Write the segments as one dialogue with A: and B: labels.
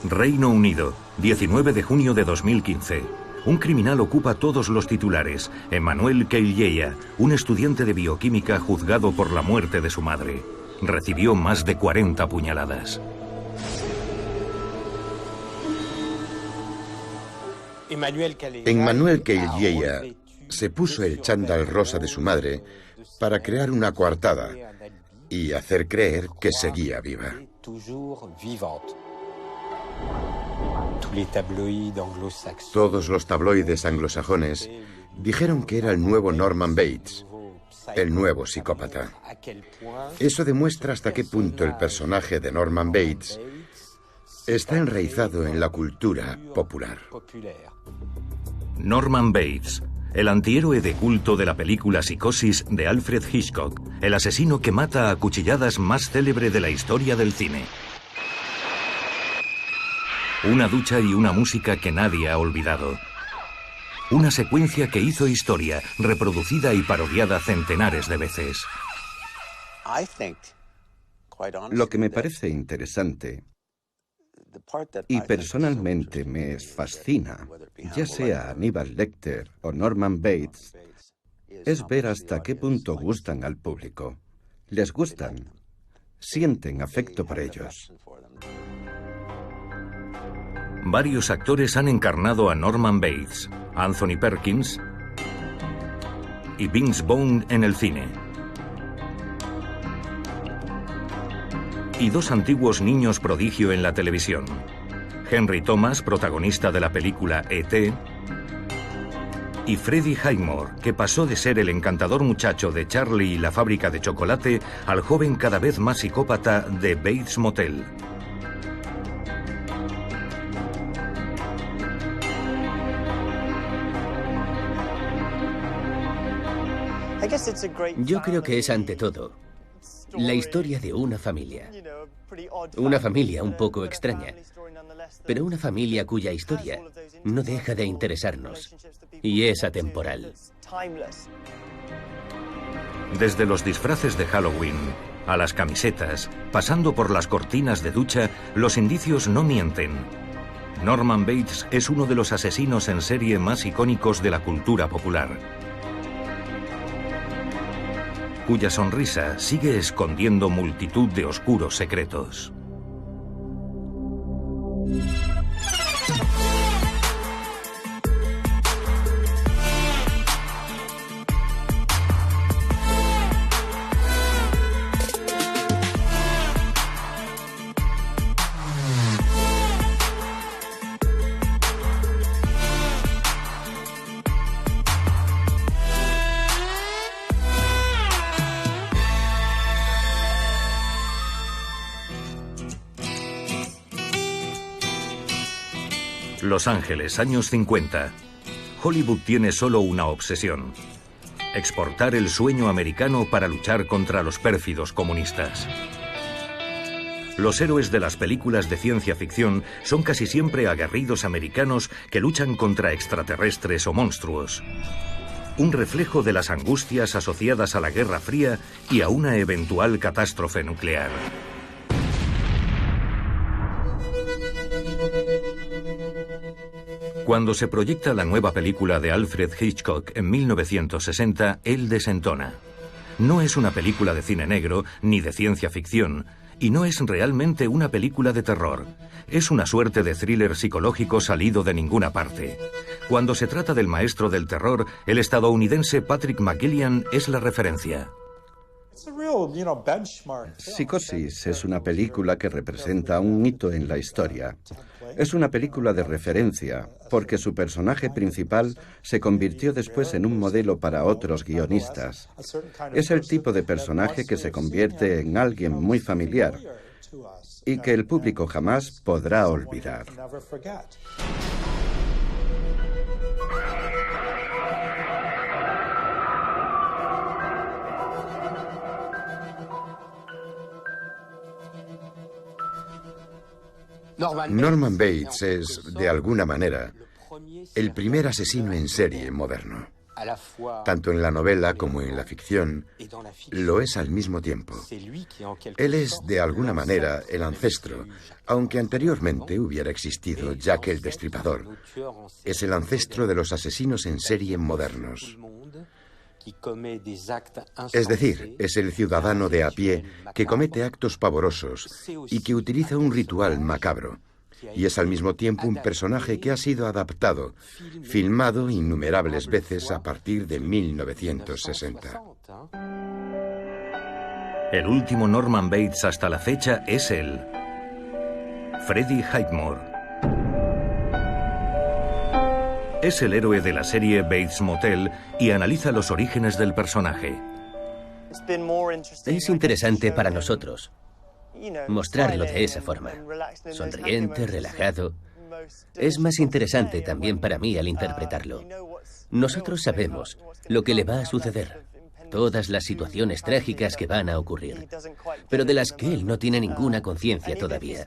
A: Reino Unido, 19 de junio de 2015. Un criminal ocupa todos los titulares. Emmanuel Keiljeya, un estudiante de bioquímica juzgado por la muerte de su madre. Recibió más de 40 puñaladas.
B: Emmanuel Keiljeya se puso el chándal rosa de su madre para crear una coartada y hacer creer que seguía viva. Todos los tabloides anglosajones dijeron que era el nuevo Norman Bates, el nuevo psicópata. Eso demuestra hasta qué punto el personaje de Norman Bates está enraizado en la cultura popular.
A: Norman Bates, el antihéroe de culto de la película Psicosis de Alfred Hitchcock, el asesino que mata a cuchilladas más célebre de la historia del cine. Una ducha y una música que nadie ha olvidado. Una secuencia que hizo historia, reproducida y parodiada centenares de veces.
C: Lo que me parece interesante, y personalmente me fascina, ya sea Aníbal Lecter o Norman Bates, es ver hasta qué punto gustan al público. Les gustan, sienten afecto por ellos.
A: Varios actores han encarnado a Norman Bates, Anthony Perkins y Vince Vaughn en el cine. Y dos antiguos niños prodigio en la televisión. Henry Thomas, protagonista de la película E.T., y Freddie Highmore, que pasó de ser el encantador muchacho de Charlie y la fábrica de chocolate al joven cada vez más psicópata de Bates Motel.
D: Yo creo que es ante todo la historia de una familia. Una familia un poco extraña, pero una familia cuya historia no deja de interesarnos y es atemporal.
A: Desde los disfraces de Halloween a las camisetas, pasando por las cortinas de ducha, los indicios no mienten. Norman Bates es uno de los asesinos en serie más icónicos de la cultura popular, cuya sonrisa sigue escondiendo multitud de oscuros secretos. Los Ángeles, años 50. Hollywood tiene solo una obsesión: exportar el sueño americano para luchar contra los pérfidos comunistas. Los héroes de las películas de ciencia ficción son casi siempre aguerridos americanos que luchan contra extraterrestres o monstruos. Un reflejo de las angustias asociadas a la Guerra Fría y a una eventual catástrofe nuclear. Cuando se proyecta la nueva película de Alfred Hitchcock en 1960, él desentona. No es una película de cine negro ni de ciencia ficción, y no es realmente una película de terror. Es una suerte de thriller psicológico salido de ninguna parte. Cuando se trata del maestro del terror, el estadounidense Patrick McGillian es la referencia.
C: Psicosis es una película que representa un hito en la historia. Es una película de referencia, porque su personaje principal se convirtió después en un modelo para otros guionistas. Es el tipo de personaje que se convierte en alguien muy familiar y que el público jamás podrá olvidar.
B: Norman Bates es, de alguna manera, el primer asesino en serie moderno. Tanto en la novela como en la ficción, lo es al mismo tiempo. Él es, de alguna manera, el ancestro, aunque anteriormente hubiera existido Jack el Destripador. Es el ancestro de los asesinos en serie modernos. Es decir, es el ciudadano de a pie que comete actos pavorosos y que utiliza un ritual macabro. Y es al mismo tiempo un personaje que ha sido adaptado, filmado innumerables veces a partir de 1960.
A: El último Norman Bates hasta la fecha es él, Freddie Highmore. Es el héroe de la serie Bates Motel y analiza los orígenes del personaje.
D: Es interesante para nosotros mostrarlo de esa forma, sonriente, relajado. Es más interesante también para mí al interpretarlo. Nosotros sabemos lo que le va a suceder, todas las situaciones trágicas que van a ocurrir, pero de las que él no tiene ninguna conciencia todavía.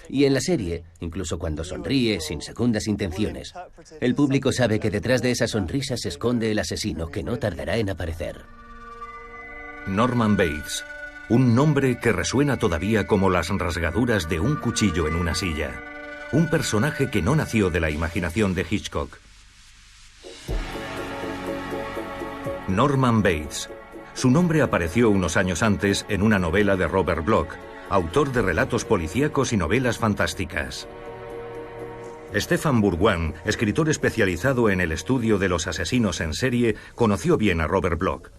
D: Y en la serie, incluso cuando sonríe sin segundas intenciones, el público sabe que detrás de esa sonrisa se esconde el asesino que no tardará en aparecer.
A: Norman Bates, un nombre que resuena todavía como las rasgaduras de un cuchillo en una silla. Un personaje que no nació de la imaginación de Hitchcock. Norman Bates. Su nombre apareció unos años antes en una novela de Robert Bloch, autor de relatos policíacos y novelas fantásticas. Stéphane Bourgoin, escritor especializado en el estudio de los asesinos en serie, conoció bien a Robert Bloch.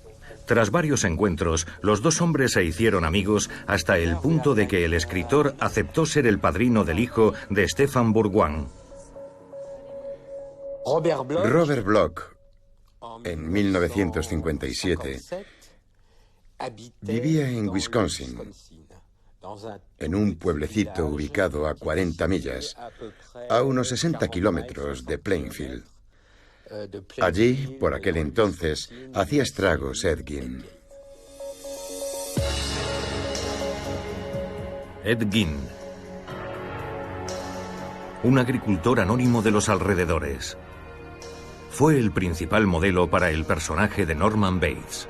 A: Tras varios encuentros, los dos hombres se hicieron amigos hasta el punto de que el escritor aceptó ser el padrino del hijo de Stéphane Bourgoin.
B: Robert Bloch, en 1957, vivía en Wisconsin, en un pueblecito ubicado a 40 millas, a unos 60 kilómetros de Plainfield. Allí, por aquel entonces, hacía estragos Ed Gein.
A: Ed Gein, un agricultor anónimo de los alrededores. Fue el principal modelo para el personaje de Norman Bates.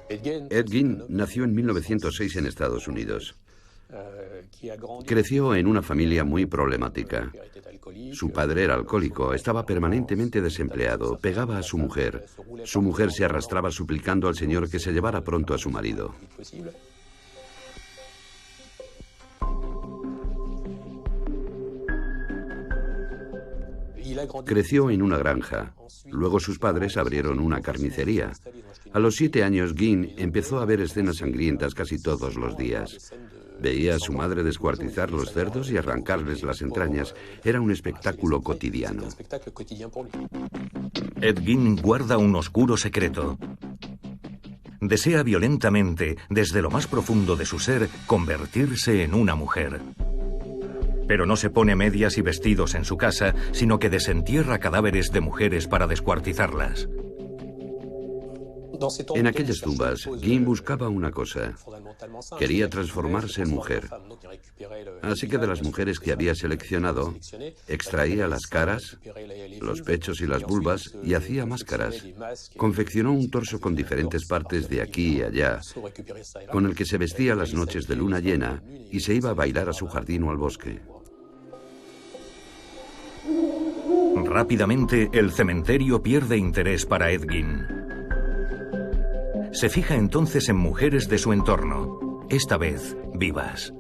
E: Ed Gein nació en 1906 en Estados Unidos. Creció en una familia muy problemática. Su padre era alcohólico, estaba permanentemente desempleado, pegaba a su mujer. Su mujer se arrastraba suplicando al Señor que se llevara pronto a su marido. Creció en una granja. Luego sus padres abrieron una carnicería. A los 7 años, Gein empezó a ver escenas sangrientas casi todos los días. Veía a su madre descuartizar los cerdos y arrancarles las entrañas. Era un espectáculo cotidiano.
A: Ed Gein guarda un oscuro secreto. Desea violentamente, desde lo más profundo de su ser, convertirse en una mujer. Pero no se pone medias y vestidos en su casa, sino que desentierra cadáveres de mujeres para descuartizarlas.
E: En aquellas tumbas, Gein buscaba una cosa. Quería transformarse en mujer. Así que de las mujeres que había seleccionado, extraía las caras, los pechos y las vulvas y hacía máscaras. Confeccionó un torso con diferentes partes de aquí y allá, con el que se vestía las noches de luna llena y se iba a bailar a su jardín o al bosque.
A: Rápidamente, el cementerio pierde interés para Ed Gein. Se fija entonces en mujeres de su entorno, esta vez vivas.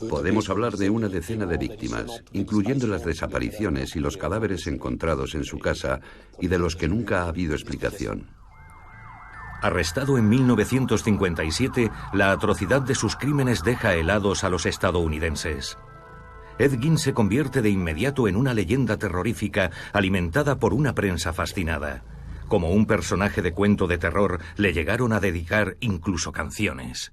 E: Podemos hablar de una decena de víctimas, incluyendo las desapariciones y los cadáveres encontrados en su casa y de los que nunca ha habido explicación.
A: Arrestado en 1957, la atrocidad de sus crímenes deja helados a los estadounidenses. Ed Gein se convierte de inmediato en una leyenda terrorífica alimentada por una prensa fascinada. Como un personaje de cuento de terror, le llegaron a dedicar incluso canciones.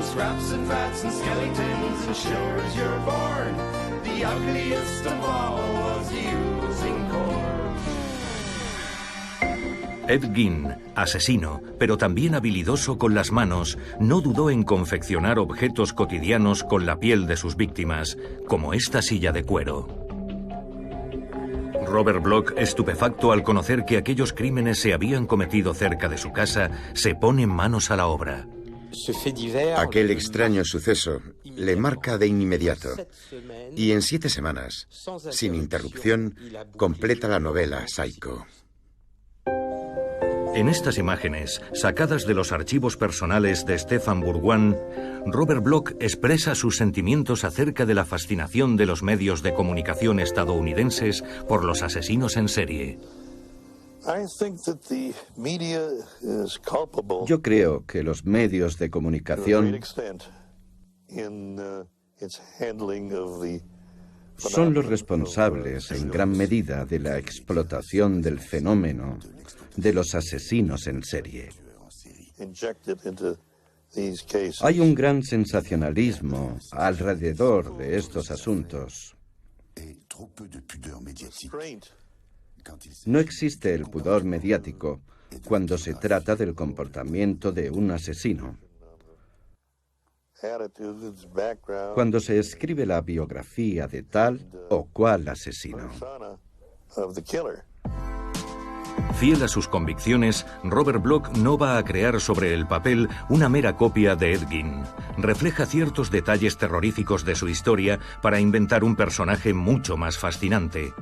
F: Scraps and fats and skeletons ensures you're born. The the ugliest of all was using cords.
A: Ed Gein, asesino, pero también habilidoso con las manos, no dudó en confeccionar objetos cotidianos con la piel de sus víctimas, como esta silla de cuero. Robert Bloch, estupefacto al conocer que aquellos crímenes se habían cometido cerca de su casa, se pone manos a la obra.
B: Aquel extraño suceso le marca de inmediato y en 7 semanas, sin interrupción, completa la novela Psycho.
A: En estas imágenes, sacadas de los archivos personales de Stefan Bourgoin, Robert Bloch expresa sus sentimientos acerca de la fascinación de los medios de comunicación estadounidenses por los asesinos en serie.
C: Yo creo que los medios de comunicación son los responsables en gran medida de la explotación del fenómeno de los asesinos en serie. Hay un gran sensacionalismo alrededor de estos asuntos. No existe el pudor mediático cuando se trata del comportamiento de un asesino. Cuando se escribe la biografía de tal o cual asesino.
A: Fiel a sus convicciones, Robert Bloch no va a crear sobre el papel una mera copia de Ed Gein. Refleja ciertos detalles terroríficos de su historia para inventar un personaje mucho más fascinante.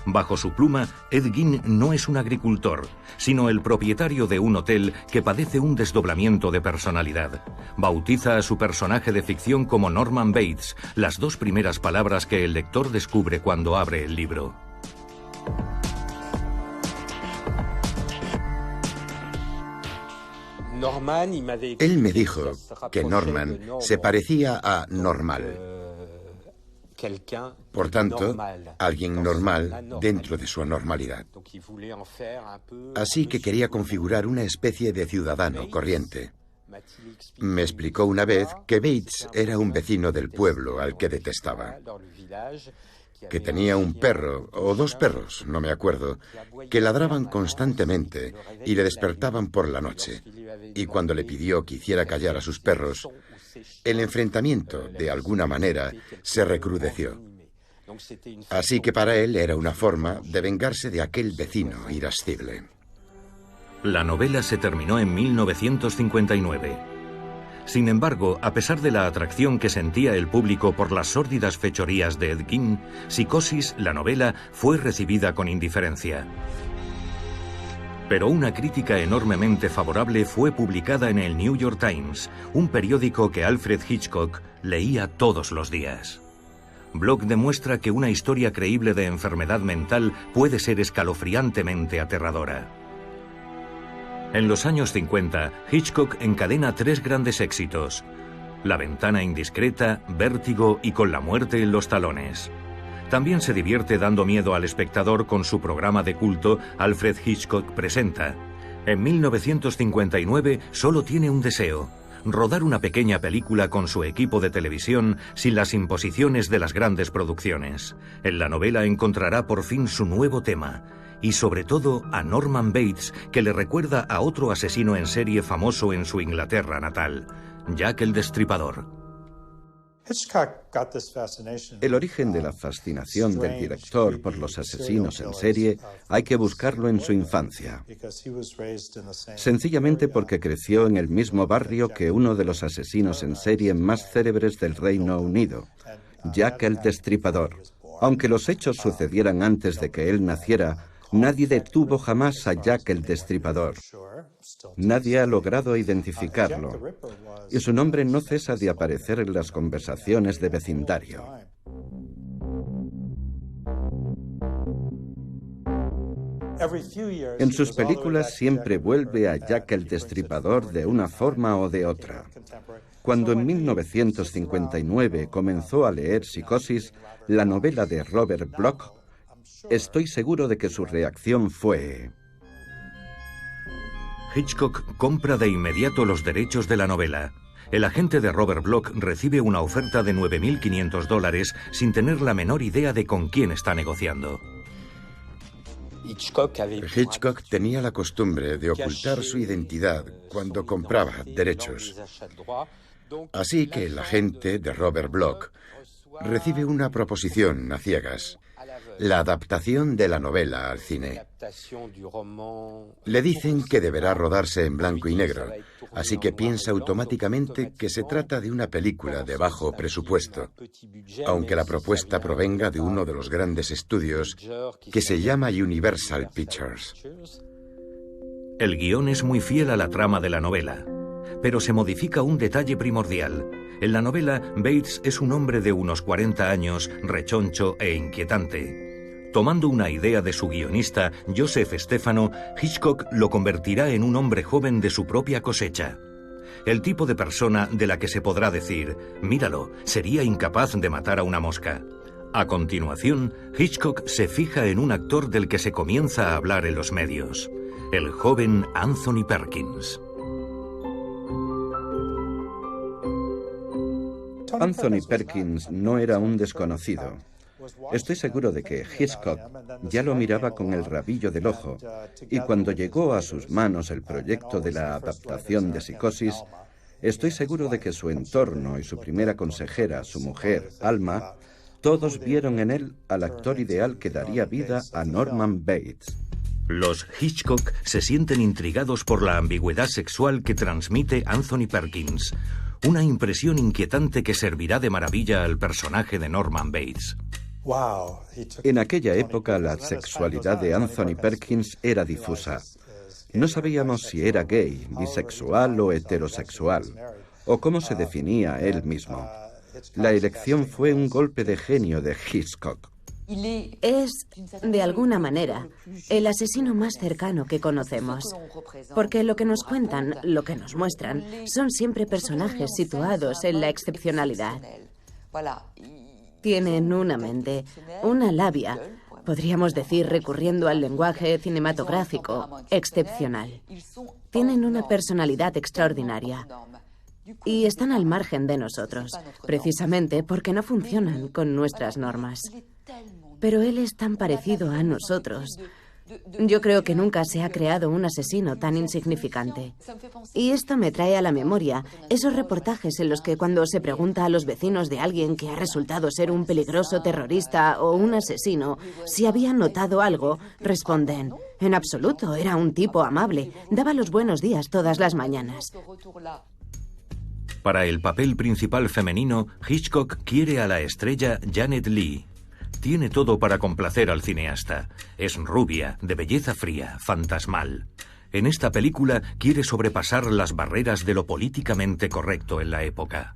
A: Bajo su pluma, Ed Gein no es un agricultor, sino el propietario de un hotel que padece un desdoblamiento de personalidad. Bautiza a su personaje de ficción como Norman Bates, las 2 primeras palabras que el lector descubre cuando abre el libro.
B: Él me dijo que Norman se parecía a normal. Por tanto, alguien normal dentro de su anormalidad. Así que quería configurar una especie de ciudadano corriente. Me explicó una vez que Bates era un vecino del pueblo al que detestaba. Que tenía un perro, o 2 perros, no me acuerdo, que ladraban constantemente y le despertaban por la noche. Y cuando le pidió que hiciera callar a sus perros, el enfrentamiento, de alguna manera, se recrudeció. Así que para él era una forma de vengarse de aquel vecino irascible.
A: La novela se terminó en 1959. Sin embargo, a pesar de la atracción que sentía el público por las sórdidas fechorías de Ed Gein, Psicosis, la novela, fue recibida con indiferencia. Pero una crítica enormemente favorable fue publicada en el New York Times, un periódico que Alfred Hitchcock leía todos los días. Bloch demuestra que una historia creíble de enfermedad mental puede ser escalofriantemente aterradora. En los años 50, Hitchcock encadena 3 grandes éxitos: La ventana indiscreta, Vértigo y Con la muerte en los talones. También se divierte dando miedo al espectador con su programa de culto Alfred Hitchcock Presenta. En 1959 solo tiene un deseo: rodar una pequeña película con su equipo de televisión sin las imposiciones de las grandes producciones. En la novela encontrará por fin su nuevo tema, y sobre todo a Norman Bates, que le recuerda a otro asesino en serie famoso en su Inglaterra natal, Jack el Destripador.
C: El origen de la fascinación del director por los asesinos en serie hay que buscarlo en su infancia. Sencillamente porque creció en el mismo barrio que uno de los asesinos en serie más célebres del Reino Unido, Jack el Destripador. Aunque los hechos sucedieran antes de que él naciera, nadie detuvo jamás a Jack el Destripador. Nadie ha logrado identificarlo, y su nombre no cesa de aparecer en las conversaciones de vecindario. En sus películas siempre vuelve a Jack el Destripador de una forma o de otra. Cuando en 1959 comenzó a leer Psicosis, la novela de Robert Bloch, estoy seguro de que su reacción fue...
A: Hitchcock compra de inmediato los derechos de la novela. El agente de Robert Bloch recibe una oferta de $9.500 sin tener la menor idea de con quién está negociando.
B: Hitchcock tenía la costumbre de ocultar su identidad cuando compraba derechos. Así que el agente de Robert Bloch recibe una proposición a ciegas: la adaptación de la novela al cine. Le dicen que deberá rodarse en blanco y negro, así que piensa automáticamente que se trata de una película de bajo presupuesto, aunque la propuesta provenga de uno de los grandes estudios que se llama Universal Pictures.
A: El guión es muy fiel a la trama de la novela, pero se modifica un detalle primordial. En la novela, Bates es un hombre de unos 40 años, rechoncho e inquietante. Tomando una idea de su guionista, Joseph Stefano, Hitchcock lo convertirá en un hombre joven de su propia cosecha. El tipo de persona de la que se podrá decir: míralo, sería incapaz de matar a una mosca. A continuación, Hitchcock se fija en un actor del que se comienza a hablar en los medios: el joven Anthony Perkins.
C: Anthony Perkins no era un desconocido. Estoy seguro de que Hitchcock ya lo miraba con el rabillo del ojo, y cuando llegó a sus manos el proyecto de la adaptación de Psicosis, estoy seguro de que su entorno y su primera consejera, su mujer, Alma, todos vieron en él al actor ideal que daría vida a Norman Bates.
A: Los Hitchcock se sienten intrigados por la ambigüedad sexual que transmite Anthony Perkins, una impresión inquietante que servirá de maravilla al personaje de Norman Bates.
C: En aquella época la sexualidad de Anthony Perkins era difusa. No sabíamos si era gay, bisexual o heterosexual, o cómo se definía él mismo. La elección fue un golpe de genio de Hitchcock.
G: Es, de alguna manera, el asesino más cercano que conocemos, porque lo que nos cuentan, lo que nos muestran, son siempre personajes situados en la excepcionalidad. Tienen una mente, una labia, podríamos decir, recurriendo al lenguaje cinematográfico, excepcional. Tienen una personalidad extraordinaria y están al margen de nosotros, precisamente porque no funcionan con nuestras normas. Pero él es tan parecido a nosotros. Yo creo que nunca se ha creado un asesino tan insignificante. Y esto me trae a la memoria esos reportajes en los que cuando se pregunta a los vecinos de alguien que ha resultado ser un peligroso terrorista o un asesino si habían notado algo, responden: en absoluto, era un tipo amable, daba los buenos días todas las mañanas.
A: Para el papel principal femenino, Hitchcock quiere a la estrella Janet Leigh. Tiene todo para complacer al cineasta. Es rubia, de belleza fría, fantasmal. En esta película quiere sobrepasar las barreras de lo políticamente correcto en la época.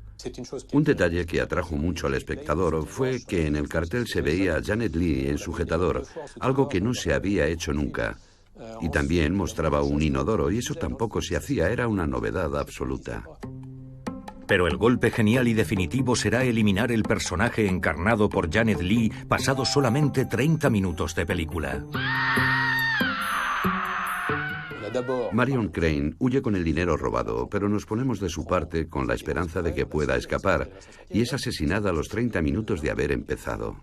E: Un detalle que atrajo mucho al espectador fue que en el cartel se veía a Janet Leigh en sujetador, algo que no se había hecho nunca. Y también mostraba un inodoro, y eso tampoco se hacía, era una novedad absoluta.
A: Pero el golpe genial y definitivo será eliminar el personaje encarnado por Janet Leigh pasados solamente 30 minutos de película.
E: Marion Crane huye con el dinero robado, pero nos ponemos de su parte con la esperanza de que pueda escapar, y es asesinada a los 30 minutos de haber empezado.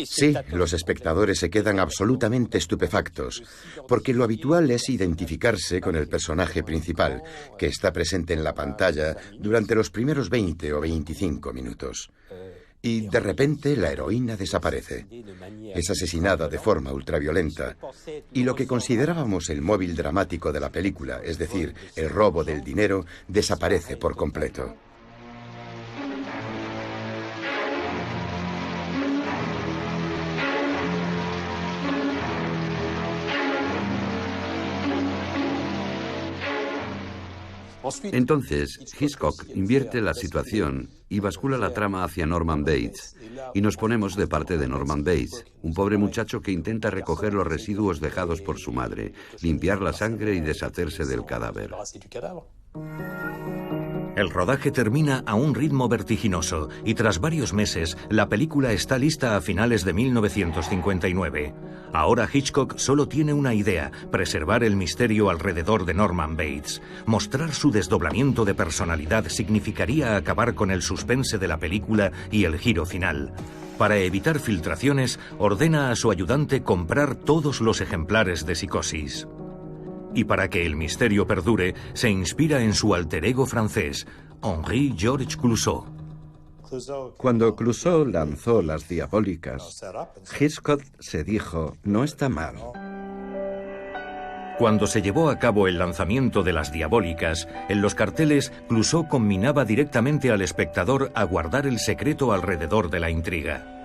B: Sí, los espectadores se quedan absolutamente estupefactos, porque lo habitual es identificarse con el personaje principal, que está presente en la pantalla durante los primeros 20 o 25 minutos. Y de repente la heroína desaparece. Es asesinada de forma ultraviolenta. Y lo que considerábamos el móvil dramático de la película, es decir, el robo del dinero, desaparece por completo.
E: Entonces, Hitchcock invierte la situación y bascula la trama hacia Norman Bates, y nos ponemos de parte de Norman Bates, un pobre muchacho que intenta recoger los residuos dejados por su madre, limpiar la sangre y deshacerse del cadáver.
A: El rodaje termina a un ritmo vertiginoso y tras varios meses, la película está lista a finales de 1959. Ahora Hitchcock solo tiene una idea: preservar el misterio alrededor de Norman Bates. Mostrar su desdoblamiento de personalidad significaría acabar con el suspense de la película y el giro final. Para evitar filtraciones, ordena a su ayudante comprar todos los ejemplares de Psicosis. Y para que el misterio perdure, se inspira en su alter ego francés, Henri Georges Clouzot.
C: Cuando Clouzot lanzó Las Diabólicas, Hitchcock se dijo: no está mal.
A: Cuando se llevó a cabo el lanzamiento de Las Diabólicas, en los carteles, Clouzot conminaba directamente al espectador a guardar el secreto alrededor de la intriga.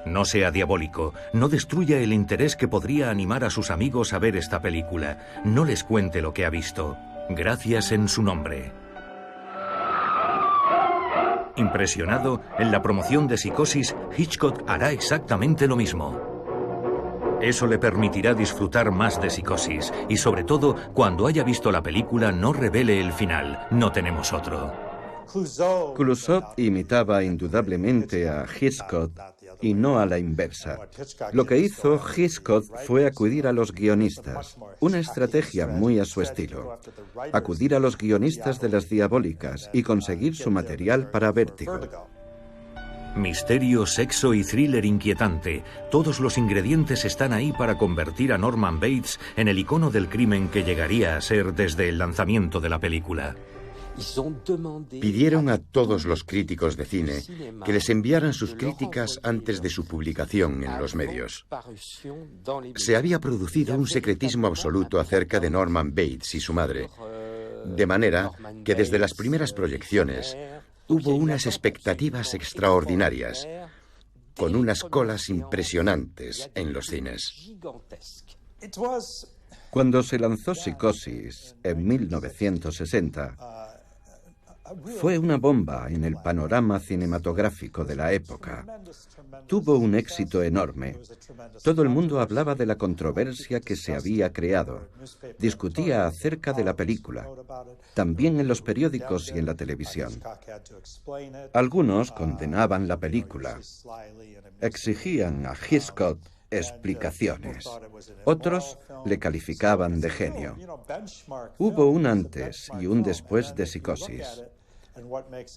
A: No sea diabólico, no destruya el interés que podría animar a sus amigos a ver esta película. No les cuente lo que ha visto. Gracias en su nombre. Impresionado, en la promoción de Psicosis, Hitchcock hará exactamente lo mismo. Eso le permitirá disfrutar más de Psicosis y, sobre todo, cuando haya visto la película, no revele el final. No tenemos otro.
C: Clouzot imitaba indudablemente a Hitchcock y no a la inversa. Lo que hizo Hitchcock fue acudir a los guionistas, una estrategia muy a su estilo. Acudir a los guionistas de Las Diabólicas y conseguir su material para Vértigo.
A: Misterio, sexo y thriller inquietante. Todos los ingredientes están ahí para convertir a Norman Bates en el icono del crimen que llegaría a ser desde el lanzamiento de la película.
B: Pidieron a todos los críticos de cine que les enviaran sus críticas antes de su publicación en los medios. Se había producido un secretismo absoluto acerca de Norman Bates y su madre, de manera que desde las primeras proyecciones hubo unas expectativas extraordinarias, con unas colas impresionantes en los cines.
C: Cuando se lanzó Psicosis en 1960, fue una bomba en el panorama cinematográfico de la época. Tuvo un éxito enorme. Todo el mundo hablaba de la controversia que se había creado. Discutía acerca de la película, también en los periódicos y en la televisión. Algunos condenaban la película. Exigían a Hitchcock explicaciones. Otros le calificaban de genio. Hubo un antes y un después de Psicosis.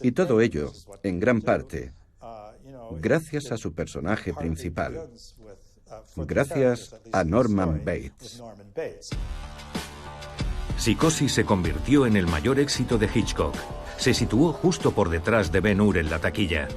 C: Y todo ello, en gran parte, gracias a su personaje principal. Gracias a Norman Bates.
A: Psicosis se convirtió en el mayor éxito de Hitchcock. Se situó justo por detrás de Ben-Hur en la taquilla.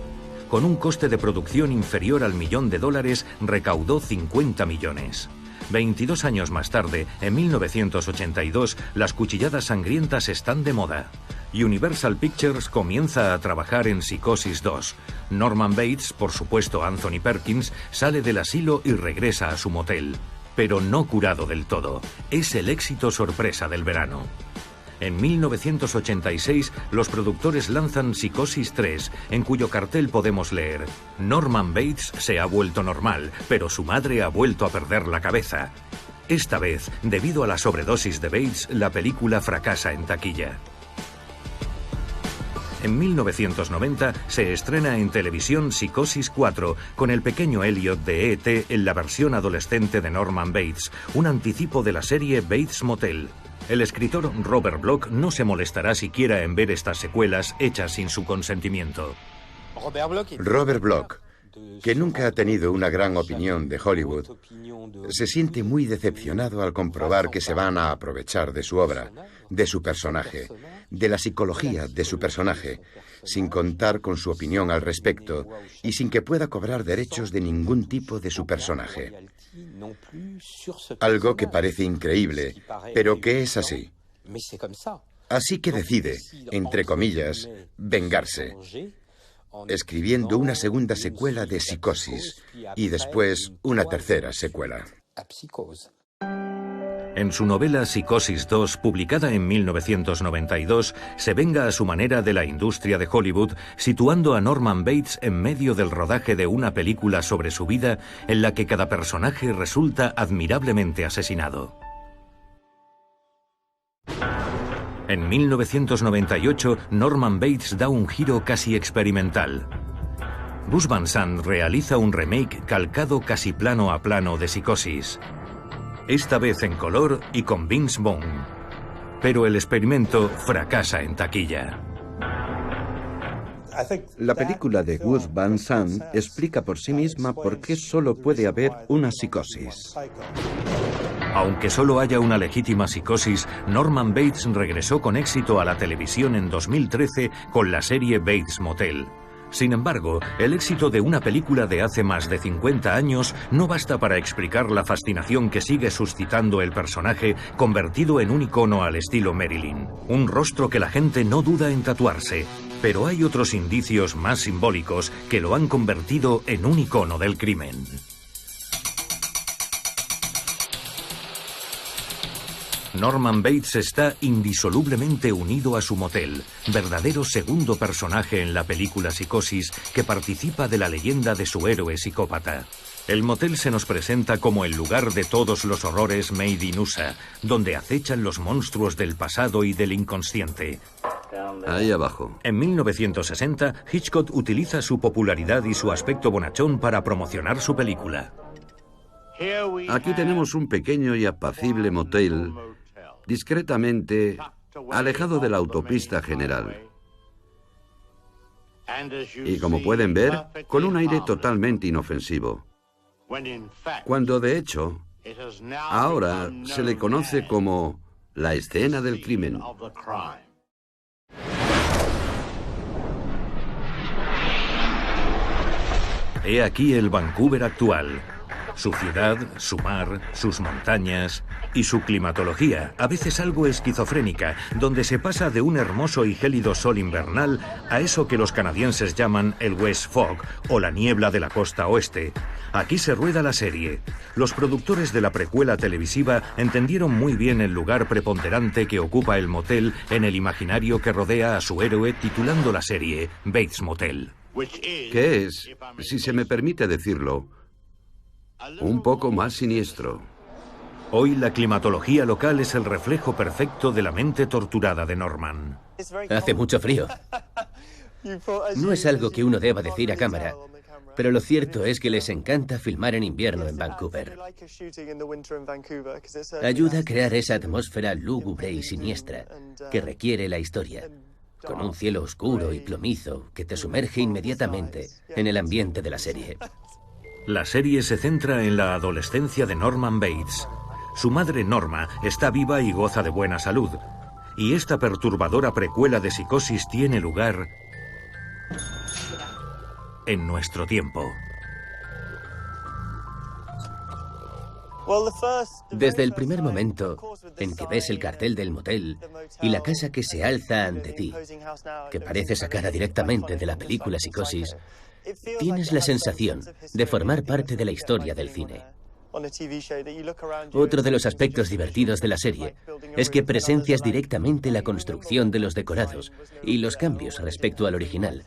A: Con un coste de producción inferior al $1.000.000, recaudó 50 millones. 22 años más tarde, en 1982, las cuchilladas sangrientas están de moda. Universal Pictures comienza a trabajar en Psicosis 2. Norman Bates, por supuesto Anthony Perkins, sale del asilo y regresa a su motel. Pero no curado del todo. Es el éxito sorpresa del verano. En 1986, los productores lanzan Psicosis 3, en cuyo cartel podemos leer: Norman Bates se ha vuelto normal, pero su madre ha vuelto a perder la cabeza. Esta vez, debido a la sobredosis de Bates, la película fracasa en taquilla. En 1990 se estrena en televisión Psicosis 4, con el pequeño Elliot de E.T. en la versión adolescente de Norman Bates, un anticipo de la serie Bates Motel. El escritor Robert Bloch no se molestará siquiera en ver estas secuelas hechas sin su consentimiento.
B: Robert Bloch, que nunca ha tenido una gran opinión de Hollywood, se siente muy decepcionado al comprobar que se van a aprovechar de su obra, de su personaje, de la psicología de su personaje, sin contar con su opinión al respecto y sin que pueda cobrar derechos de ningún tipo de su personaje. Algo que parece increíble, pero que es así. Así que decide, entre comillas, vengarse, escribiendo una segunda secuela de Psicosis y después una tercera secuela.
A: En su novela Psicosis 2, publicada en 1992, se venga a su manera de la industria de Hollywood, situando a Norman Bates en medio del rodaje de una película sobre su vida en la que cada personaje resulta admirablemente asesinado. En 1998, Norman Bates da un giro casi experimental. Gus Van Sant realiza un remake calcado casi plano a plano de Psicosis, esta vez en color y con Vince Vaughn. Pero el experimento fracasa en taquilla.
C: La película de Gus Van Sant explica por sí misma por qué solo puede haber una psicosis.
A: Aunque solo haya una legítima psicosis, Norman Bates regresó con éxito a la televisión en 2013 con la serie Bates Motel. Sin embargo, el éxito de una película de hace más de 50 años no basta para explicar la fascinación que sigue suscitando el personaje convertido en un icono al estilo Marilyn. Un rostro que la gente no duda en tatuarse. Pero hay otros indicios más simbólicos que lo han convertido en un icono del crimen. Norman Bates está indisolublemente unido a su motel, verdadero segundo personaje en la película Psicosis que participa de la leyenda de su héroe psicópata. El motel se nos presenta como el lugar de todos los horrores made in USA, donde acechan los monstruos del pasado y del inconsciente.
E: Ahí abajo.
A: En 1960, Hitchcock utiliza su popularidad y su aspecto bonachón para promocionar su película.
E: Aquí tenemos un pequeño y apacible motel, discretamente alejado de la autopista general. Y como pueden ver, con un aire totalmente inofensivo. Cuando de hecho, ahora se le conoce como la escena del crimen.
A: He aquí el Vancouver actual. Su ciudad, su mar, sus montañas y su climatología, a veces algo esquizofrénica, donde se pasa de un hermoso y gélido sol invernal a eso que los canadienses llaman el West Fog o la niebla de la costa oeste. Aquí se rueda la serie. Los productores de la precuela televisiva entendieron muy bien el lugar preponderante que ocupa el motel en el imaginario que rodea a su héroe, titulando la serie Bates Motel.
E: Que es, si se me permite decirlo, un poco más siniestro.
A: Hoy la climatología local es el reflejo perfecto de la mente torturada de Norman.
D: Hace mucho frío. No es algo que uno deba decir a cámara, pero lo cierto es que les encanta filmar en invierno en Vancouver. Ayuda a crear esa atmósfera lúgubre y siniestra que requiere la historia, con un cielo oscuro y plomizo que te sumerge inmediatamente en el ambiente de la serie.
A: La serie se centra en la adolescencia de Norman Bates. Su madre Norma está viva y goza de buena salud. Y esta perturbadora precuela de Psicosis tiene lugar en nuestro tiempo.
D: Desde el primer momento en que ves el cartel del motel y la casa que se alza ante ti, que parece sacada directamente de la película Psicosis, tienes la sensación de formar parte de la historia del cine. Otro de los aspectos divertidos de la serie es que presencias directamente la construcción de los decorados y los cambios respecto al original,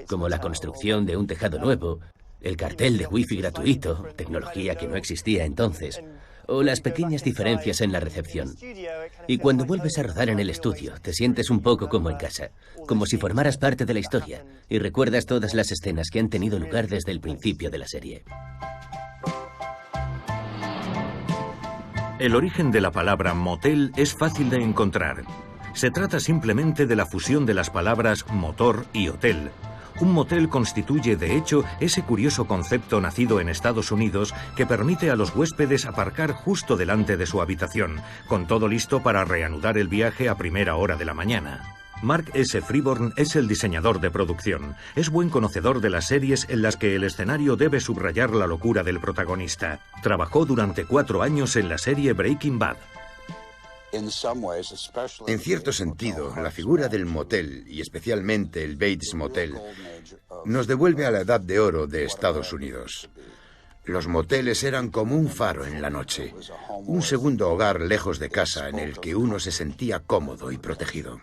D: como la construcción de un tejado nuevo, el cartel de wifi gratuito, tecnología que no existía entonces, o las pequeñas diferencias en la recepción. Y cuando vuelves a rodar en el estudio, te sientes un poco como en casa, como si formaras parte de la historia y recuerdas todas las escenas que han tenido lugar desde el principio de la serie.
A: El origen de la palabra motel es fácil de encontrar. Se trata simplemente de la fusión de las palabras motor y hotel. Un motel constituye, de hecho, ese curioso concepto nacido en Estados Unidos que permite a los huéspedes aparcar justo delante de su habitación, con todo listo para reanudar el viaje a primera hora de la mañana. Mark S. Freeborn es el diseñador de producción. Es buen conocedor de las series en las que el escenario debe subrayar la locura del protagonista. Trabajó durante 4 años en la serie Breaking Bad.
B: En cierto sentido, la figura del motel, y especialmente el Bates Motel, nos devuelve a la edad de oro de Estados Unidos. Los moteles eran como un faro en la noche, un segundo hogar lejos de casa en el que uno se sentía cómodo y protegido.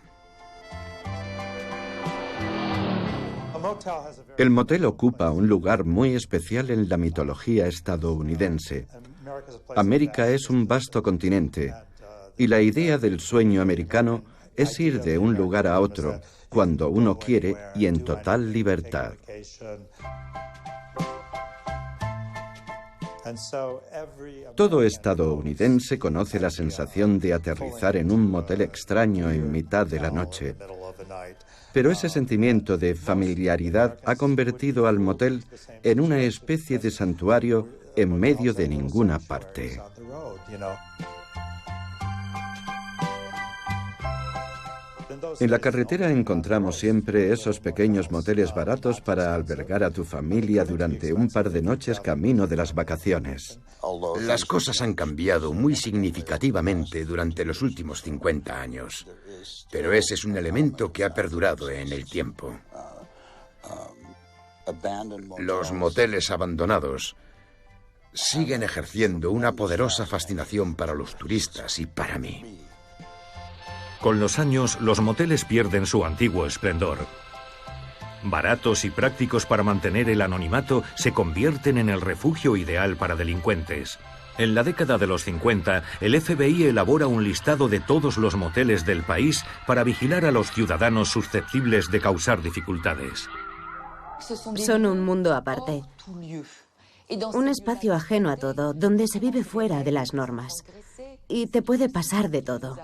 C: El motel ocupa un lugar muy especial en la mitología estadounidense. América es un vasto continente, y la idea del sueño americano es ir de un lugar a otro cuando uno quiere y en total libertad. Todo estadounidense conoce la sensación de aterrizar en un motel extraño en mitad de la noche. Pero ese sentimiento de familiaridad ha convertido al motel en una especie de santuario en medio de ninguna parte. En la carretera encontramos siempre esos pequeños moteles baratos para albergar a tu familia durante un par de noches camino de las vacaciones.
B: Las cosas han cambiado muy significativamente durante los últimos 50 años, pero ese es un elemento que ha perdurado en el tiempo. Los moteles abandonados siguen ejerciendo una poderosa fascinación para los turistas y para mí.
A: Con los años, los moteles pierden su antiguo esplendor. Baratos y prácticos para mantener el anonimato, se convierten en el refugio ideal para delincuentes. En la década de los 50, el FBI elabora un listado de todos los moteles del país para vigilar a los ciudadanos susceptibles de causar dificultades.
G: Son un mundo aparte. Un espacio ajeno a todo, donde se vive fuera de las normas. Y te puede pasar de todo.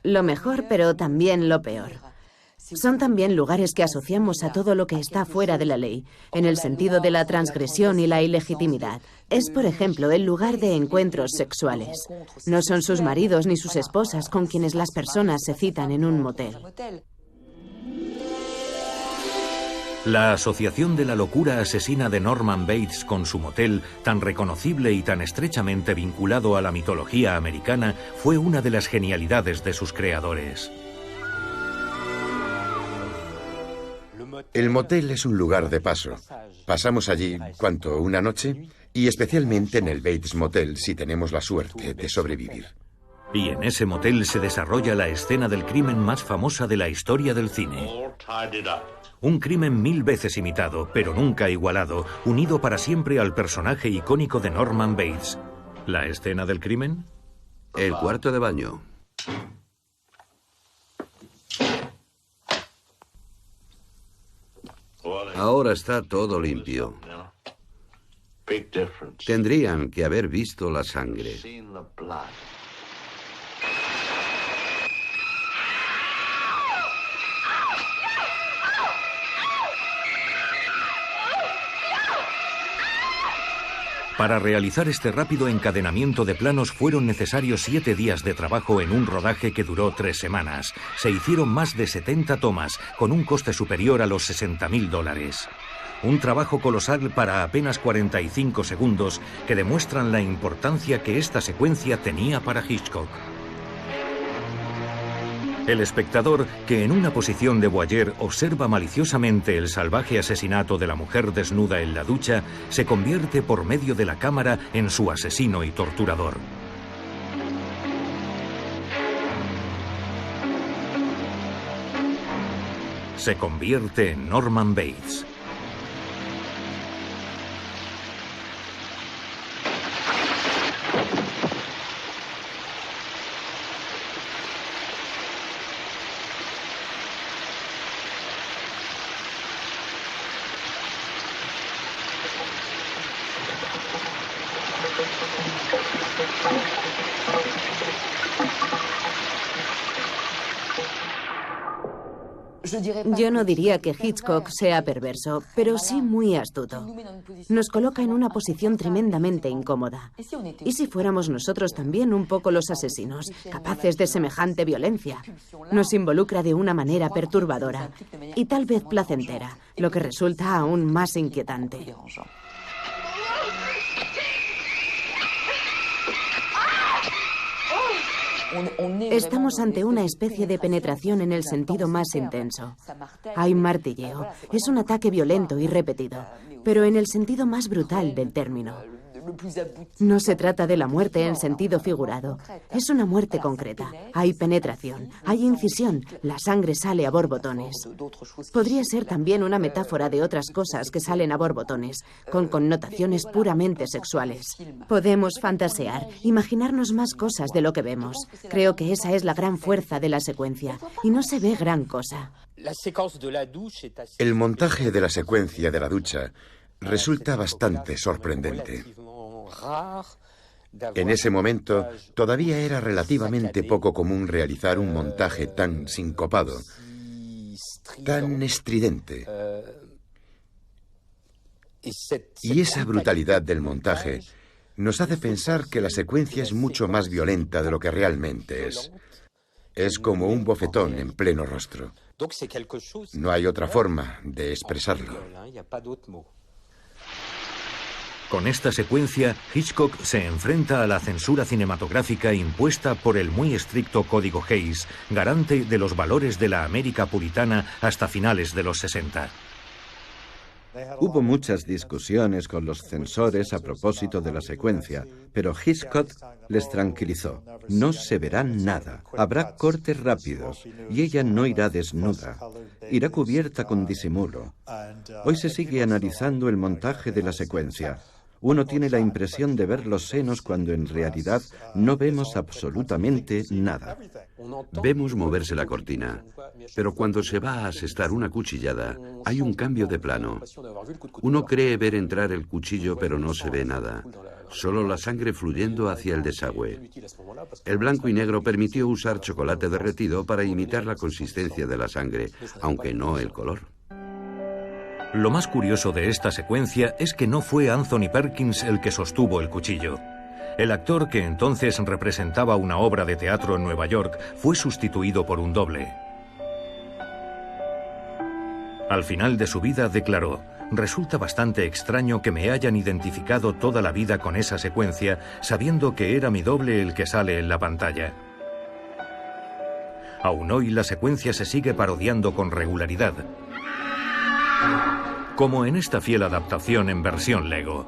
G: Lo mejor, pero también lo peor. Son también lugares que asociamos a todo lo que está fuera de la ley, en el sentido de la transgresión y la ilegitimidad. Es, por ejemplo, el lugar de encuentros sexuales. No son sus maridos ni sus esposas con quienes las personas se citan en un motel.
A: La asociación de la locura asesina de Norman Bates con su motel, tan reconocible y tan estrechamente vinculado a la mitología americana, fue una de las genialidades de sus creadores.
B: El motel es un lugar de paso. Pasamos allí, ¿cuánto? ¿Una noche? Y especialmente en el Bates Motel, si tenemos la suerte de sobrevivir.
A: Y en ese motel se desarrolla la escena del crimen más famosa de la historia del cine. Un crimen 1000 veces imitado, pero nunca igualado, unido para siempre al personaje icónico de Norman Bates. ¿La escena del crimen?
E: El cuarto de baño. Ahora está todo limpio. Tendrían que haber visto la sangre.
A: Para realizar este rápido encadenamiento de planos fueron necesarios 7 días de trabajo en un rodaje que duró 3 semanas. Se hicieron más de 70 tomas, con un coste superior a los $60.000. Un trabajo colosal para apenas 45 segundos que demuestran la importancia que esta secuencia tenía para Hitchcock. El espectador, que en una posición de voyeur observa maliciosamente el salvaje asesinato de la mujer desnuda en la ducha, se convierte por medio de la cámara en su asesino y torturador. Se convierte en Norman Bates.
G: Yo no diría que Hitchcock sea perverso, pero sí muy astuto. Nos coloca en una posición tremendamente incómoda. ¿Y si fuéramos nosotros también un poco los asesinos, capaces de semejante violencia? Nos involucra de una manera perturbadora y tal vez placentera, lo que resulta aún más inquietante. Estamos ante una especie de penetración en el sentido más intenso. Hay martilleo, es un ataque violento y repetido, pero en el sentido más brutal del término. No se trata de la muerte en sentido figurado. Es una muerte concreta. Hay penetración, hay incisión, la sangre sale a borbotones. Podría ser también una metáfora de otras cosas que salen a borbotones, con connotaciones puramente sexuales. Podemos fantasear, imaginarnos más cosas de lo que vemos. Creo que esa es la gran fuerza de la secuencia, y no se ve gran cosa.
B: El montaje de la secuencia de la ducha resulta bastante sorprendente. En ese momento, todavía era relativamente poco común realizar un montaje tan sincopado, tan estridente. Y esa brutalidad del montaje nos hace pensar que la secuencia es mucho más violenta de lo que realmente es. Es como un bofetón en pleno rostro. No hay otra forma de expresarlo.
A: Con esta secuencia, Hitchcock se enfrenta a la censura cinematográfica impuesta por el muy estricto Código Hays, garante de los valores de la América puritana hasta finales de los 60.
C: Hubo muchas discusiones con los censores a propósito de la secuencia, pero Hitchcock les tranquilizó. No se verá nada. Habrá cortes rápidos y ella no irá desnuda. Irá cubierta con disimulo. Hoy se sigue analizando el montaje de la secuencia. Uno tiene la impresión de ver los senos cuando en realidad no vemos absolutamente nada.
E: Vemos moverse la cortina, pero cuando se va a asestar una cuchillada, hay un cambio de plano. Uno cree ver entrar el cuchillo, pero no se ve nada. Solo la sangre fluyendo hacia el desagüe. El blanco y negro permitió usar chocolate derretido para imitar la consistencia de la sangre, aunque no el color.
A: Lo más curioso de esta secuencia es que no fue Anthony Perkins el que sostuvo el cuchillo. El actor que entonces representaba una obra de teatro en Nueva York fue sustituido por un doble. Al final de su vida declaró: «Resulta bastante extraño que me hayan identificado toda la vida con esa secuencia, sabiendo que era mi doble el que sale en la pantalla». Aún hoy la secuencia se sigue parodiando con regularidad, como en esta fiel adaptación en versión Lego.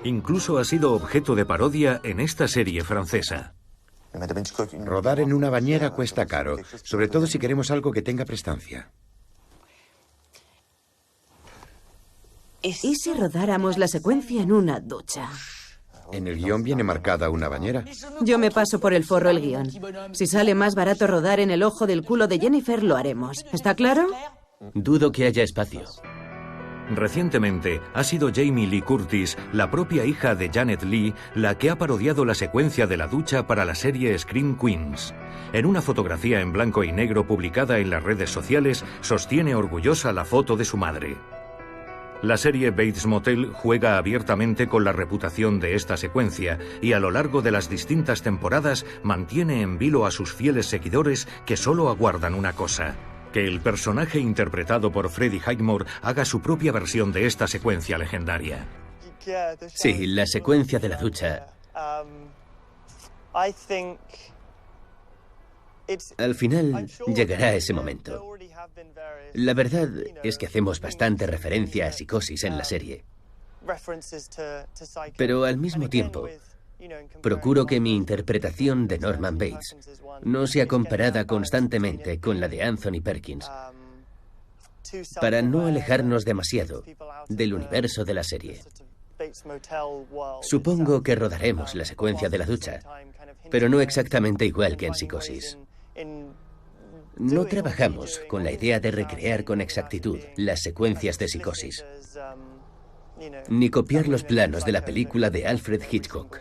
A: Incluso ha sido objeto de parodia en esta serie francesa.
B: Rodar en una bañera cuesta caro, sobre todo si queremos algo que tenga prestancia.
G: ¿Y si rodáramos la secuencia en una ducha?
B: En el guión viene marcada una bañera.
G: Yo me paso por el forro el guión. Si sale más barato rodar en el ojo del culo de Jennifer, lo haremos. ¿Está claro?
D: Dudo que haya espacio.
A: Recientemente ha sido Jamie Lee Curtis, la propia hija de Janet Leigh, la que ha parodiado la secuencia de la ducha para la serie Scream Queens. En una fotografía en blanco y negro publicada en las redes sociales, sostiene orgullosa la foto de su madre. La serie Bates Motel juega abiertamente con la reputación de esta secuencia y a lo largo de las distintas temporadas mantiene en vilo a sus fieles seguidores que solo aguardan una cosa: que el personaje interpretado por Freddie Highmore haga su propia versión de esta secuencia legendaria.
D: Sí, la secuencia de la ducha. Al final llegará ese momento. La verdad es que hacemos bastante referencia a Psicosis en la serie. Pero al mismo tiempo, procuro que mi interpretación de Norman Bates no sea comparada constantemente con la de Anthony Perkins, para no alejarnos demasiado del universo de la serie. Supongo que rodaremos la secuencia de la ducha, pero no exactamente igual que en Psicosis. No trabajamos con la idea de recrear con exactitud las secuencias de Psicosis, ni copiar los planos de la película de Alfred Hitchcock.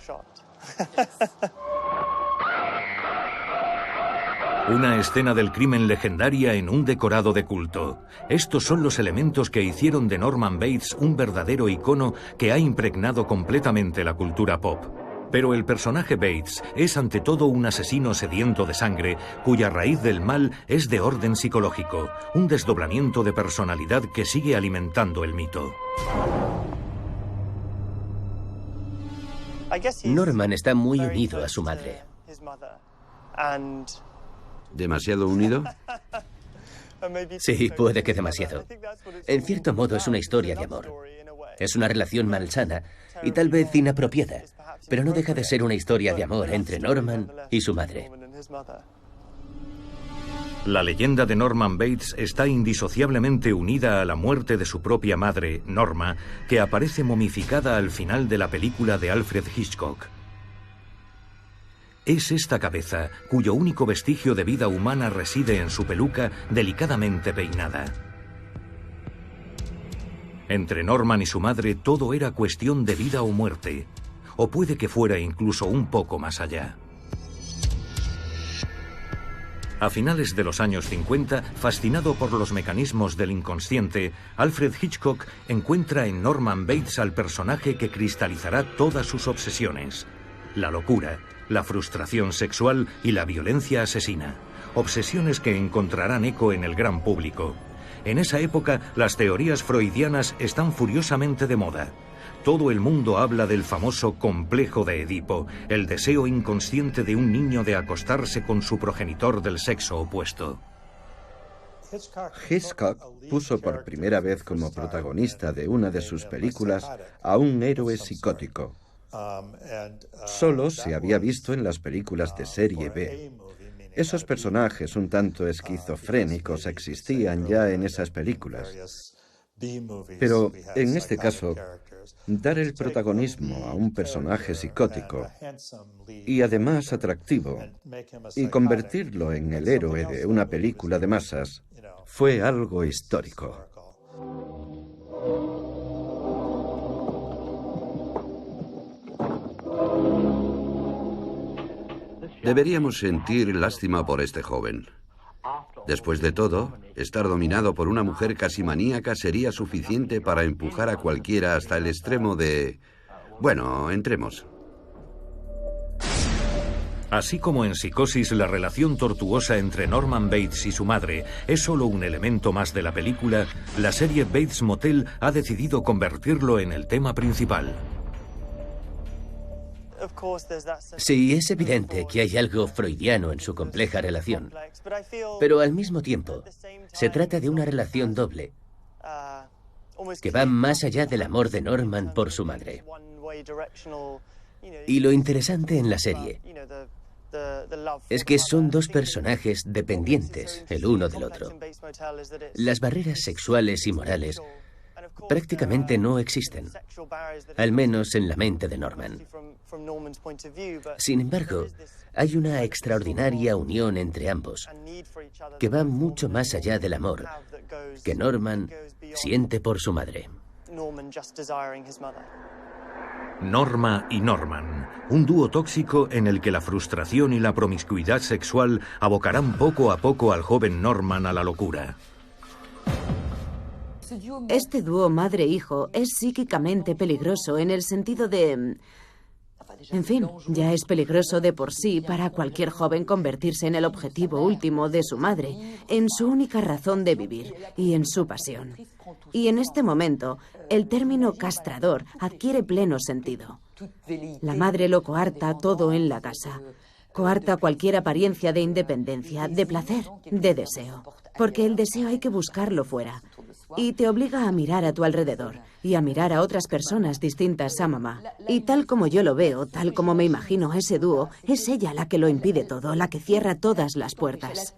A: Una escena del crimen legendaria en un decorado de culto. Estos son los elementos que hicieron de Norman Bates un verdadero icono que ha impregnado completamente la cultura pop. Pero el personaje Bates es ante todo un asesino sediento de sangre, cuya raíz del mal es de orden psicológico, un desdoblamiento de personalidad que sigue alimentando el mito.
D: Norman está muy unido a su madre.
E: ¿Demasiado unido?
D: Sí, puede que demasiado. En cierto modo es una historia de amor. Es una relación malsana y tal vez inapropiada, pero no deja de ser una historia de amor entre Norman y su madre.
A: La leyenda de Norman Bates está indisociablemente unida a la muerte de su propia madre, Norma, que aparece momificada al final de la película de Alfred Hitchcock. Es esta cabeza, cuyo único vestigio de vida humana reside en su peluca delicadamente peinada. Entre Norman y su madre todo era cuestión de vida o muerte, o puede que fuera incluso un poco más allá. A finales de los años 50, fascinado por los mecanismos del inconsciente, Alfred Hitchcock encuentra en Norman Bates al personaje que cristalizará todas sus obsesiones: la locura, la frustración sexual y la violencia asesina. Obsesiones que encontrarán eco en el gran público. En esa época, las teorías freudianas están furiosamente de moda. Todo el mundo habla del famoso complejo de Edipo, el deseo inconsciente de un niño de acostarse con su progenitor del sexo opuesto.
C: Hitchcock puso por primera vez como protagonista de una de sus películas a un héroe psicótico. Solo se había visto en las películas de serie B. Esos personajes un tanto esquizofrénicos existían ya en esas películas. Pero en este caso, dar el protagonismo a un personaje psicótico y además atractivo y convertirlo en el héroe de una película de masas fue algo histórico.
E: Deberíamos sentir lástima por este joven. Después de todo, estar dominado por una mujer casi maníaca sería suficiente para empujar a cualquiera hasta el extremo de... Bueno, entremos.
A: Así como en Psicosis, la relación tortuosa entre Norman Bates y su madre es solo un elemento más de la película, la serie Bates Motel ha decidido convertirlo en el tema principal.
D: Sí, es evidente que hay algo freudiano en su compleja relación, pero al mismo tiempo se trata de una relación doble que va más allá del amor de Norman por su madre. Y lo interesante en la serie es que son dos personajes dependientes el uno del otro. Las barreras sexuales y morales prácticamente no existen, al menos en la mente de Norman. Sin embargo, hay una extraordinaria unión entre ambos, que va mucho más allá del amor que Norman siente por su madre.
A: Norma y Norman, un dúo tóxico en el que la frustración y la promiscuidad sexual abocarán poco a poco al joven Norman a la locura.
G: Este dúo madre-hijo es psíquicamente peligroso en el sentido de... En fin, ya es peligroso de por sí para cualquier joven convertirse en el objetivo último de su madre, en su única razón de vivir y en su pasión. Y en este momento, el término castrador adquiere pleno sentido. La madre lo coarta todo en la casa. Coarta cualquier apariencia de independencia, de placer, de deseo. Porque el deseo hay que buscarlo fuera. Y te obliga a mirar a tu alrededor y a mirar a otras personas distintas a mamá. Y tal como yo lo veo, tal como me imagino ese dúo, es ella la que lo impide todo, la que cierra todas las puertas.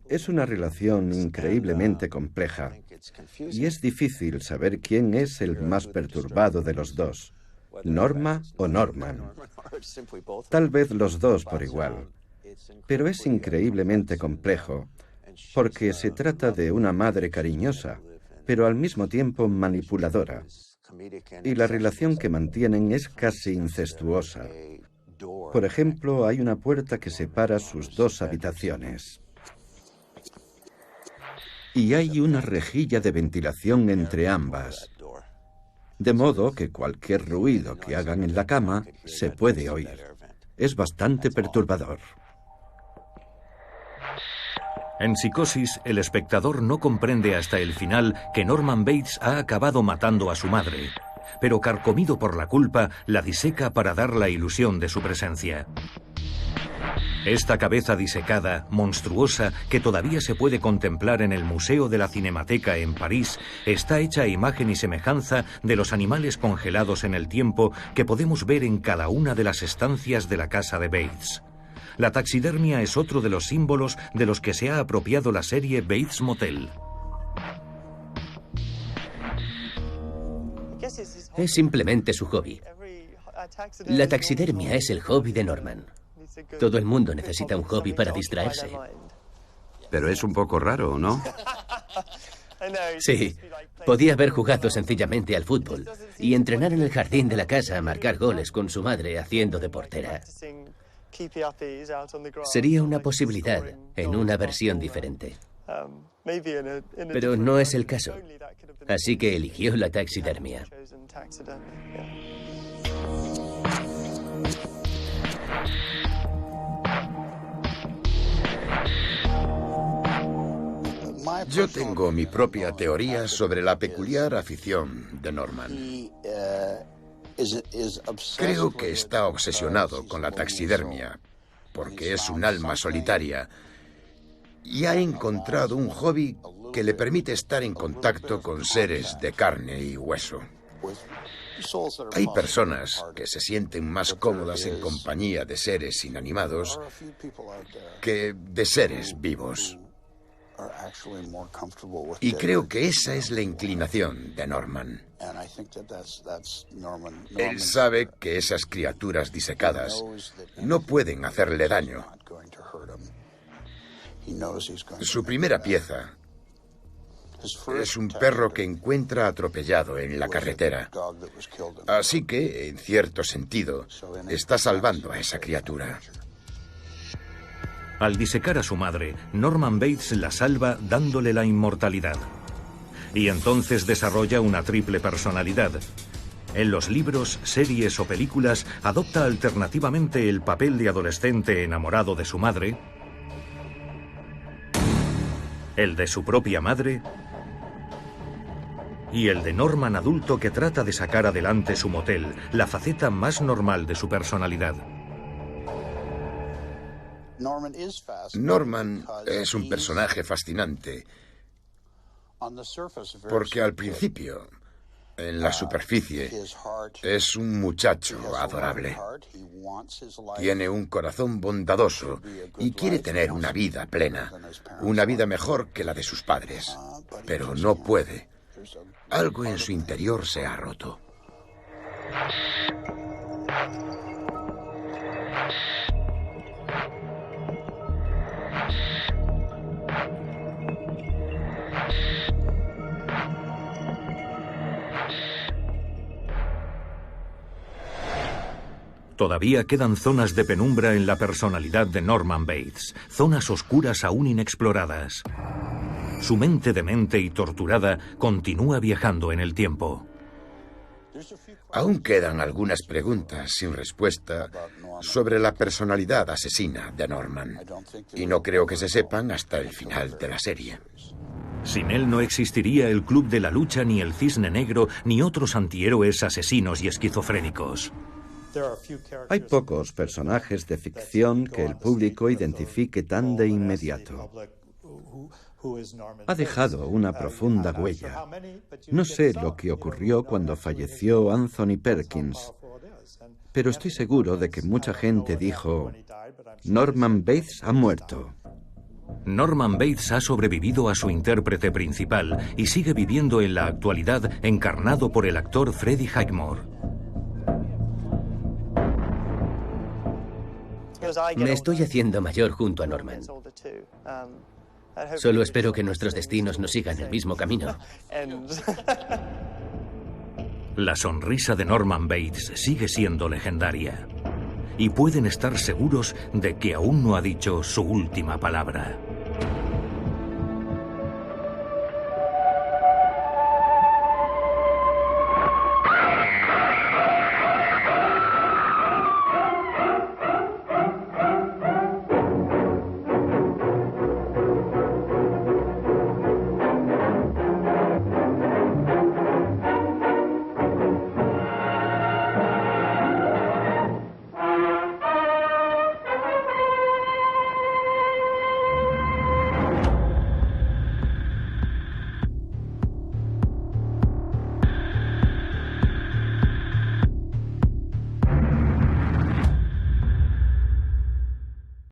C: Es una relación increíblemente compleja y es difícil saber quién es el más perturbado de los dos, Norma o Norman. Tal vez los dos por igual, pero es increíblemente complejo porque se trata de una madre cariñosa, pero al mismo tiempo manipuladora, y la relación que mantienen es casi incestuosa. Por ejemplo, hay una puerta que separa sus dos habitaciones. Y hay una rejilla de ventilación entre ambas, de modo que cualquier ruido que hagan en la cama se puede oír. Es bastante perturbador.
A: En Psicosis, el espectador no comprende hasta el final que Norman Bates ha acabado matando a su madre. pero carcomido por la culpa, la diseca para dar la ilusión de su presencia. Esta cabeza disecada, monstruosa, que todavía se puede contemplar en el Museo de la Cinemateca en París, está hecha a imagen y semejanza de los animales congelados en el tiempo que podemos ver en cada una de las estancias de la casa de Bates. La taxidermia es otro de los símbolos de los que se ha apropiado la serie Bates Motel.
D: Es simplemente su hobby. La taxidermia es el hobby de Norman. Todo el mundo necesita un hobby para distraerse.
E: Pero es un poco raro, ¿no?
D: Sí, podía haber jugado sencillamente al fútbol y entrenar en el jardín de la casa a marcar goles con su madre haciendo de portera. Sería una posibilidad en una versión diferente. Pero no es el caso. Así que eligió la taxidermia.
B: Yo tengo mi propia teoría sobre la peculiar afición de Norman. Creo que está obsesionado con la taxidermia, porque es un alma solitaria, y ha encontrado un hobby que le permite estar en contacto con seres de carne y hueso. Hay personas que se sienten más cómodas en compañía de seres inanimados que de seres vivos. Y creo que esa es la inclinación de Norman. Él sabe que esas criaturas disecadas no pueden hacerle daño. Su primera pieza es un perro que encuentra atropellado en la carretera. Así que, en cierto sentido, está salvando a esa criatura.
A: Al disecar a su madre, Norman Bates la salva dándole la inmortalidad. Y entonces desarrolla una triple personalidad. En los libros, series o películas adopta alternativamente el papel de adolescente enamorado de su madre, el de su propia madre y el de Norman adulto que trata de sacar adelante su motel, la faceta más normal de su personalidad.
B: Norman es un personaje fascinante porque al principio, en la superficie, es un muchacho adorable. Tiene un corazón bondadoso y quiere tener una vida plena, una vida mejor que la de sus padres, pero no puede. Algo en su interior se ha roto.
A: Todavía quedan zonas de penumbra en la personalidad de Norman Bates, zonas oscuras aún inexploradas. Su mente demente y torturada continúa viajando en el tiempo.
B: Aún quedan algunas preguntas sin respuesta sobre la personalidad asesina de Norman, y no creo que se sepan hasta el final de la serie.
A: Sin él no existiría el Club de la Lucha, ni el Cisne Negro, ni otros antihéroes asesinos y esquizofrénicos.
C: Hay pocos personajes de ficción que el público identifique tan de inmediato. Ha dejado una profunda huella. No sé lo que ocurrió cuando falleció Anthony Perkins, pero estoy seguro de que mucha gente dijo: Norman Bates ha muerto.
A: Norman Bates ha sobrevivido a su intérprete principal y sigue viviendo en la actualidad encarnado por el actor Freddie Highmore.
D: Me estoy haciendo mayor junto a Norman. Solo espero que nuestros destinos no sigan el mismo camino.
A: La sonrisa de Norman Bates sigue siendo legendaria. Y pueden estar seguros de que aún no ha dicho su última palabra.